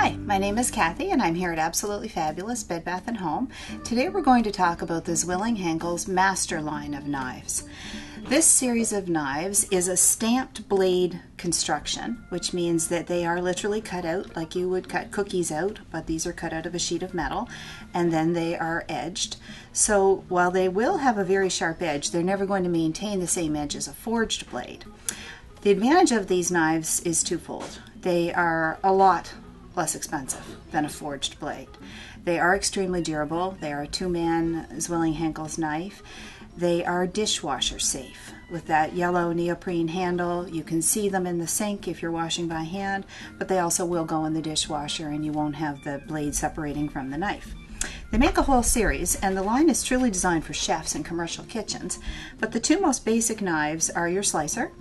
Hi, my name is Kathy and I'm here at Absolutely Fabulous Bed Bath & Home. Today we're going to talk about the Zwilling Henckels Master line of knives. This series of knives is a stamped blade construction, which means that they are literally cut out like you would cut cookies out, but these are cut out of a sheet of metal and then they are edged. So while they will have a very sharp edge, they're never going to maintain the same edge as a forged blade. The advantage of these knives is twofold. They are a lot less expensive than a forged blade. They are extremely durable. They are a two-man Zwilling Henckels knife. They are dishwasher safe. With that yellow neoprene handle, you can see them in the sink if you're washing by hand, but they also will go in the dishwasher and you won't have the blade separating from the knife. They make a whole series, and the line is truly designed for chefs and commercial kitchens, but the two most basic knives are your slicer,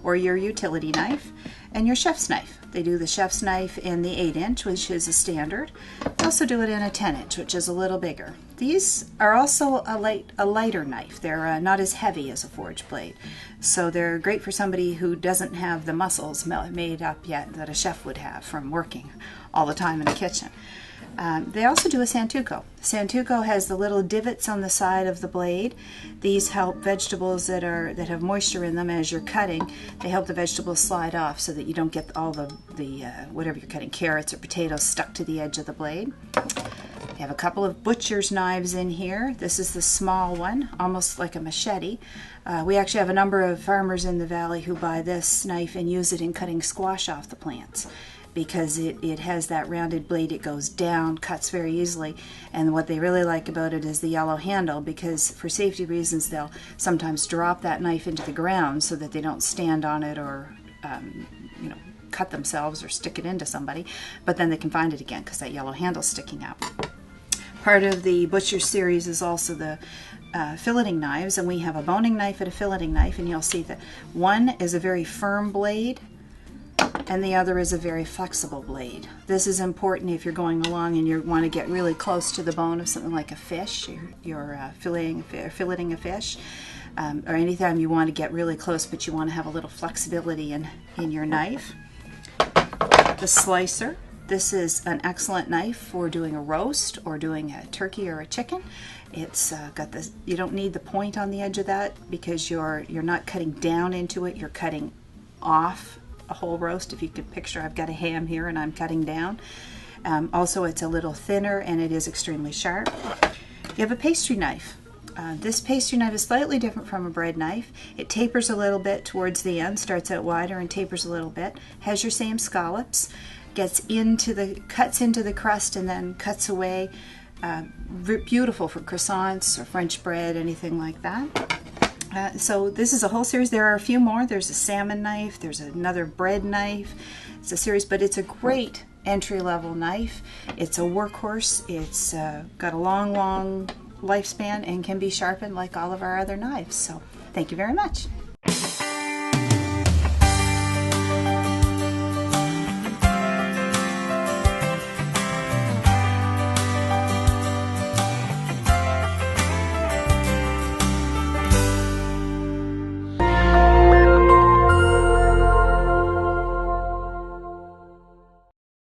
or your utility knife, and your chef's knife. They do the chef's knife in the 8-inch, which is a standard. They also do it in a 10-inch, which is a little bigger. These are also a lighter knife. They're not as heavy as a forged blade. So they're great for somebody who doesn't have the muscles made up yet that a chef would have from working all the time in the kitchen. They also do a Santoku. Santoku has the little divots on the side of the blade. These help vegetables that have moisture in them as you're cutting. They help the vegetables slide off so that you don't get all the whatever you're cutting, carrots or potatoes, stuck to the edge of the blade. We have a couple of butcher's knives in here. This is the small one, almost like a machete. We actually have a number of farmers in the valley who buy this knife and use it in cutting squash off the plants, because it has that rounded blade. It goes down, cuts very easily, and what they really like about it is the yellow handle, because for safety reasons they'll sometimes drop that knife into the ground so that they don't stand on it or cut themselves or stick it into somebody, but then they can find it again because that yellow handle's sticking out. Part of the Butcher series is also the filleting knives, and we have a boning knife and a filleting knife, and you'll see that one is a very firm blade and the other is a very flexible blade. This is important if you're going along and you want to get really close to the bone of something like a fish. You're filleting a fish, or anytime you want to get really close but you want to have a little flexibility in your knife. The slicer. This is an excellent knife for doing a roast or doing a turkey or a chicken. It's got this. You don't need the point on the edge of that because you're not cutting down into it. You're cutting off a whole roast. If you could picture, I've got a ham here and I'm cutting down. Also, it's a little thinner and it is extremely sharp. You have a pastry knife. This pastry knife is slightly different from a bread knife. It tapers a little bit towards the end, starts out wider and tapers a little bit. Has your same scallops, cuts into the crust and then cuts away. Beautiful for croissants or French bread, anything like that. So this is a whole series. There are a few more. There's a salmon knife. There's another bread knife. It's a series, but it's a great entry-level knife. It's a workhorse. It's got a long lifespan and can be sharpened like all of our other knives. So thank you very much.